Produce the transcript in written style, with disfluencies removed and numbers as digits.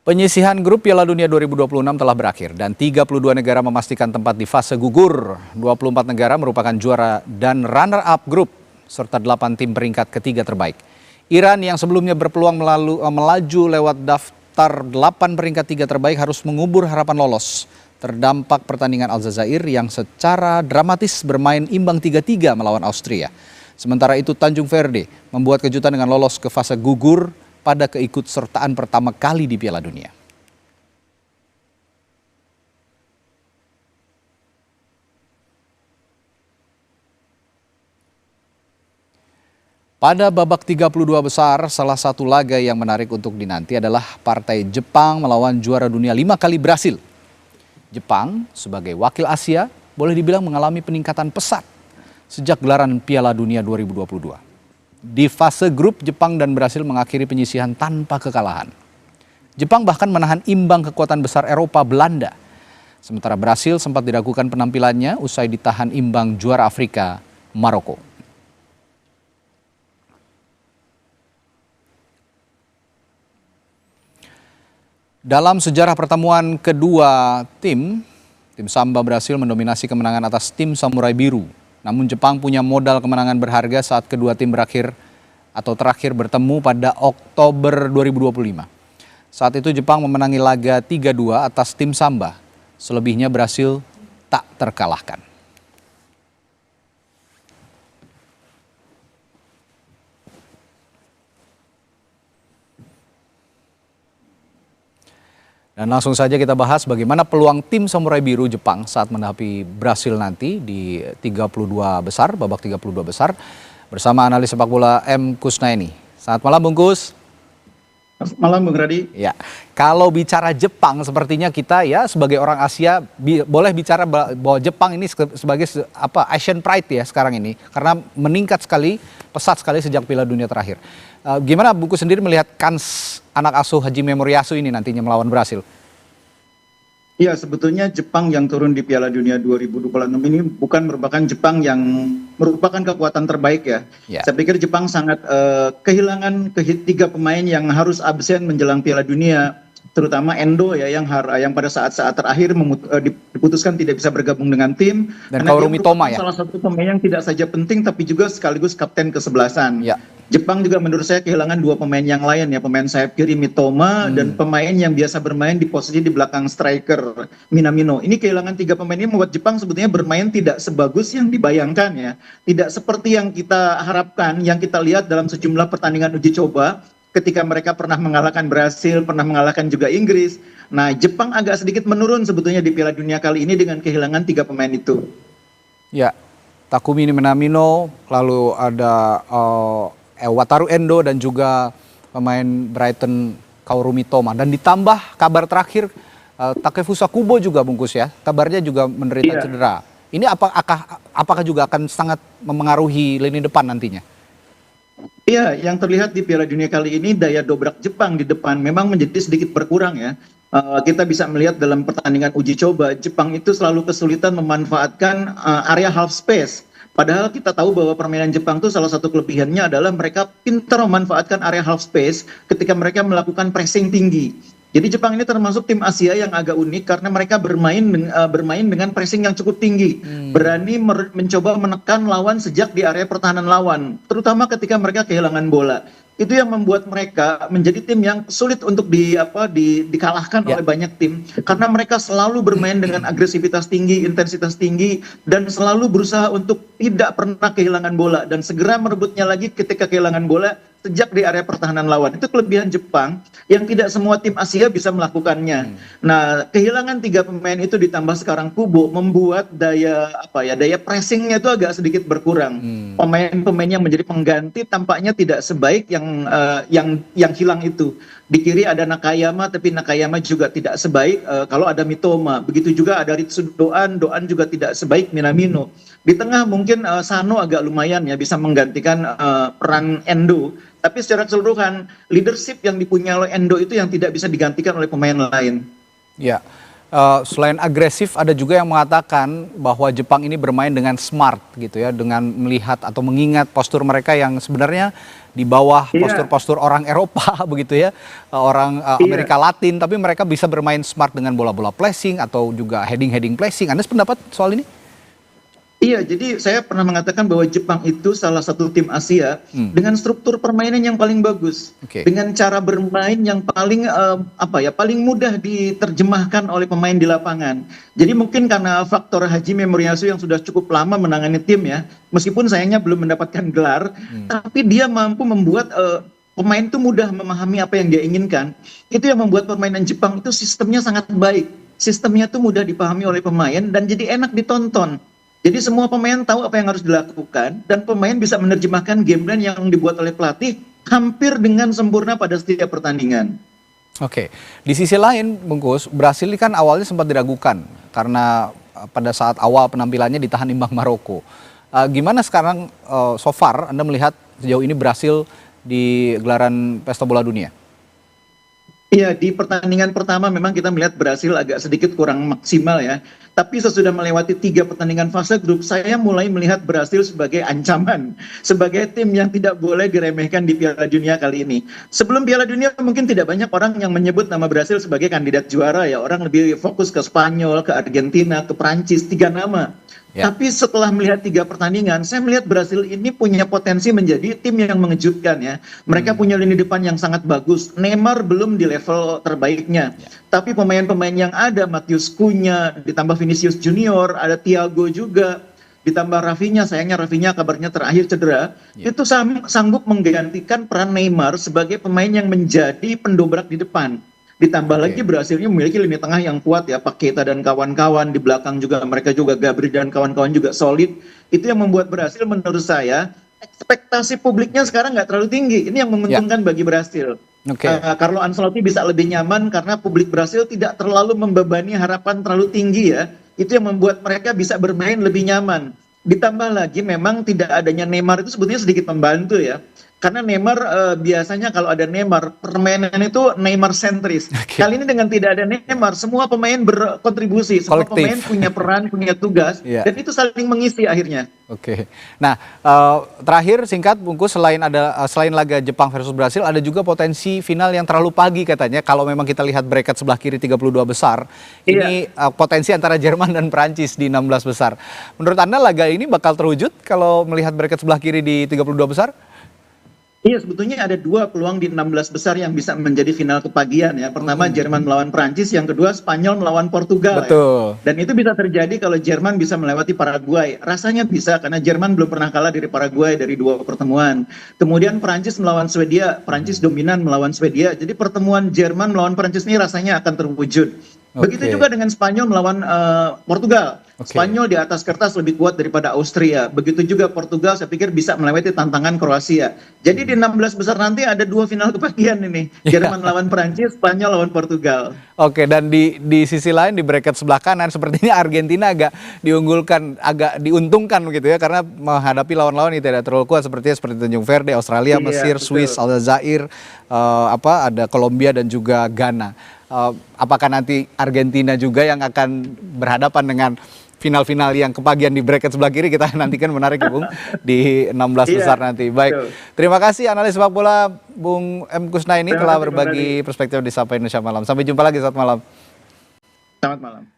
Penyisihan grup Piala Dunia 2026 telah berakhir dan 32 negara memastikan tempat di fase gugur. 24 negara merupakan juara dan runner-up grup, serta 8 tim peringkat ketiga terbaik. Iran yang sebelumnya berpeluang melaju lewat daftar 8 peringkat tiga terbaik harus mengubur harapan lolos. Terdampak pertandingan Aljazair yang secara dramatis bermain imbang 3-3 melawan Austria. Sementara itu Tanjung Verde membuat kejutan dengan lolos ke fase gugur pada keikutsertaan pertama kali di Piala Dunia. Pada babak 32 besar, salah satu laga yang menarik untuk dinanti adalah partai Jepang melawan juara dunia 5 kali Brasil. Jepang sebagai wakil Asia boleh dibilang mengalami peningkatan pesat sejak gelaran Piala Dunia 2022. Di fase grup, Jepang dan Brasil mengakhiri penyisihan tanpa kekalahan. Jepang bahkan menahan imbang kekuatan besar Eropa Belanda. Sementara Brasil sempat diragukan penampilannya usai ditahan imbang juara Afrika Maroko. Dalam sejarah pertemuan kedua tim Samba Brasil mendominasi kemenangan atas tim Samurai Biru. Namun Jepang punya modal kemenangan berharga saat kedua tim terakhir bertemu pada Oktober 2025. Saat itu Jepang memenangi laga 3-2 atas tim Samba. Selebihnya Brasil tak terkalahkan. Dan langsung saja kita bahas bagaimana peluang tim Samurai Biru Jepang saat menghadapi Brasil nanti di 32 besar, babak 32 besar bersama analis sepak bola M. Kusnaini. Selamat malam Bung Kus. Selamat malam Bung Radi. Ya, kalau bicara Jepang sepertinya kita ya sebagai orang Asia boleh bicara bahwa Jepang ini sebagai Asian Pride ya sekarang ini karena meningkat sekali, pesat sekali sejak Piala Dunia terakhir. Gimana Bungkus sendiri melihat kans anak asuh Hajime Moriyasu ini nantinya melawan Brasil? Iya, sebetulnya Jepang yang turun di Piala Dunia 2026 ini bukan merupakan Jepang yang merupakan kekuatan terbaik ya. Saya pikir Jepang sangat kehilangan tiga pemain yang harus absen menjelang Piala Dunia, terutama Endo ya yang pada saat-saat terakhir diputuskan tidak bisa bergabung dengan tim. Dan Kaoru Mitoma ya. Salah satu pemain yang tidak saja penting tapi juga sekaligus kapten kesebelasan. Ya. Jepang juga menurut saya kehilangan dua pemain yang lain ya, pemain sayap kiri Mitoma dan pemain yang biasa bermain di posisi di belakang striker Minamino. Ini kehilangan tiga pemain ini membuat Jepang sebetulnya bermain tidak sebagus yang dibayangkan ya. Tidak seperti yang kita harapkan, yang kita lihat dalam sejumlah pertandingan uji coba ketika mereka pernah mengalahkan Brasil, pernah mengalahkan juga Inggris. Nah, Jepang agak sedikit menurun sebetulnya di Piala Dunia kali ini dengan kehilangan tiga pemain itu. Ya, Takumi Minamino, lalu ada Wataru Endo dan juga pemain Brighton Kaoru Mitoma. Dan ditambah kabar terakhir Takefusa Kubo juga Bungkus ya. Kabarnya juga menderita cedera. Ini apakah juga akan sangat memengaruhi lini depan nantinya? Iya, yang terlihat di Piala Dunia kali ini daya dobrak Jepang di depan memang menjadi sedikit berkurang ya. Kita bisa melihat dalam pertandingan uji coba Jepang itu selalu kesulitan memanfaatkan area half space. Padahal kita tahu bahwa permainan Jepang itu salah satu kelebihannya adalah mereka pintar memanfaatkan area half space ketika mereka melakukan pressing tinggi. Jadi Jepang ini termasuk tim Asia yang agak unik karena mereka bermain dengan pressing yang cukup tinggi. Berani mencoba menekan lawan sejak di area pertahanan lawan, terutama ketika mereka kehilangan bola. Itu yang membuat mereka menjadi tim yang sulit untuk dikalahkan oleh banyak tim karena mereka selalu bermain dengan agresivitas tinggi, intensitas tinggi dan selalu berusaha untuk tidak pernah kehilangan bola dan segera merebutnya lagi ketika kehilangan bola sejak di area pertahanan lawan. Itu kelebihan Jepang yang tidak semua tim Asia bisa melakukannya. Nah, kehilangan tiga pemain itu ditambah sekarang Kubo membuat daya pressingnya itu agak sedikit berkurang. Pemain-pemain yang menjadi pengganti tampaknya tidak sebaik yang hilang itu. Di kiri ada Nakayama, tapi Nakayama juga tidak sebaik kalau ada Mitoma. Begitu juga ada Ritsu Doan juga tidak sebaik Minamino. Di tengah mungkin Sano agak lumayan ya bisa menggantikan peran Endo. Tapi secara keseluruhan leadership yang dipunyai oleh Endo itu yang tidak bisa digantikan oleh pemain lain. Ya, Selain agresif, ada juga yang mengatakan bahwa Jepang ini bermain dengan smart gitu ya, dengan melihat atau mengingat postur mereka yang sebenarnya di bawah postur-postur orang Eropa begitu ya, orang Amerika Latin, tapi mereka bisa bermain smart dengan bola-bola placing atau juga heading-heading placing. Anda sependapat soal ini? Iya, jadi saya pernah mengatakan bahwa Jepang itu salah satu tim Asia dengan struktur permainan yang paling bagus, dengan cara bermain yang paling paling mudah diterjemahkan oleh pemain di lapangan. Jadi mungkin karena faktor Hajime Moriyasu yang sudah cukup lama menangani tim ya, meskipun sayangnya belum mendapatkan gelar, tapi dia mampu membuat pemain itu mudah memahami apa yang dia inginkan. Itu yang membuat permainan Jepang itu sistemnya sangat baik. Sistemnya itu mudah dipahami oleh pemain dan jadi enak ditonton. Jadi semua pemain tahu apa yang harus dilakukan dan pemain bisa menerjemahkan game plan yang dibuat oleh pelatih hampir dengan sempurna pada setiap pertandingan. Oke, di sisi lain Bungkus, Brasil kan awalnya sempat diragukan karena pada saat awal penampilannya ditahan imbang Maroko. Gimana sekarang so far Anda melihat sejauh ini Brasil di gelaran Pesta Bola Dunia? Iya, di pertandingan pertama memang kita melihat Brasil agak sedikit kurang maksimal ya. Tapi sesudah melewati 3 pertandingan fase grup, saya mulai melihat Brasil sebagai ancaman. Sebagai tim yang tidak boleh diremehkan di Piala Dunia kali ini. Sebelum Piala Dunia mungkin tidak banyak orang yang menyebut nama Brasil sebagai kandidat juara ya. Orang lebih fokus ke Spanyol, ke Argentina, ke Prancis, 3 nama. Tapi setelah melihat 3 pertandingan, saya melihat Brasil ini punya potensi menjadi tim yang mengejutkan ya. Mereka punya lini depan yang sangat bagus. Neymar belum di level terbaiknya. Tapi pemain-pemain yang ada, Matheus Cunha, ditambah Vinicius Junior, ada Thiago juga, ditambah Rafinha, sayangnya Rafinha kabarnya terakhir cedera, itu sanggup menggantikan peran Neymar sebagai pemain yang menjadi pendobrak di depan. Ditambah lagi Brasilnya memiliki lini tengah yang kuat ya, Paqueta dan kawan-kawan, di belakang juga mereka juga Gabriel dan kawan-kawan juga solid. Itu yang membuat Brasil menurut saya ekspektasi publiknya sekarang nggak terlalu tinggi. Ini yang menguntungkan bagi Brasil. Carlo Ancelotti bisa lebih nyaman karena publik Brasil tidak terlalu membebani harapan terlalu tinggi ya. Itu yang membuat mereka bisa bermain lebih nyaman. Ditambah lagi memang tidak adanya Neymar itu sebetulnya sedikit membantu ya. Karena Neymar biasanya kalau ada Neymar, permainan itu Neymar sentris. Kali ini dengan tidak ada Neymar, semua pemain berkontribusi, semua pemain punya peran, punya tugas, dan itu saling mengisi akhirnya. Nah terakhir singkat Bungkus, selain laga Jepang versus Brasil, ada juga potensi final yang terlalu pagi katanya. Kalau memang kita lihat bracket sebelah kiri 32 besar, ini potensi antara Jerman dan Prancis di 16 besar. Menurut Anda laga ini bakal terwujud kalau melihat bracket sebelah kiri di 32 besar? Iya, sebetulnya ada 2 peluang di 16 besar yang bisa menjadi final kepagian ya. Pertama Jerman melawan Prancis, yang kedua Spanyol melawan Portugal. Betul. Ya. Dan itu bisa terjadi kalau Jerman bisa melewati Paraguay. Rasanya bisa karena Jerman belum pernah kalah dari Paraguay dari 2 pertemuan. Kemudian Prancis melawan Swedia, Prancis dominan melawan Swedia. Jadi pertemuan Jerman melawan Prancis ini rasanya akan terwujud. Begitu juga dengan Spanyol melawan Portugal. Spanyol di atas kertas lebih kuat daripada Austria. Begitu juga Portugal, saya pikir bisa melewati tantangan Kroasia. Jadi di 16 besar nanti ada 2 final kepagian ini. Jerman lawan Prancis, Spanyol lawan Portugal. Dan di sisi lain di bracket sebelah kanan sepertinya Argentina agak diuntungkan begitu ya, karena menghadapi lawan-lawan yang tidak terlalu kuat seperti Tanjung Verde, Australia, Mesir, Swiss, Aljazair, ada Kolombia dan juga Ghana. Apakah nanti Argentina juga yang akan berhadapan dengan final-final yang kepagian di bracket sebelah kiri? Kita nantikan, menarik ya Bung, di 16 besar nanti. Baik, terima kasih analis sepak bola Bung M. Kusnaini telah berbagi perspektif di Sapa Indonesia Malam. Sampai jumpa lagi saat malam. Selamat malam.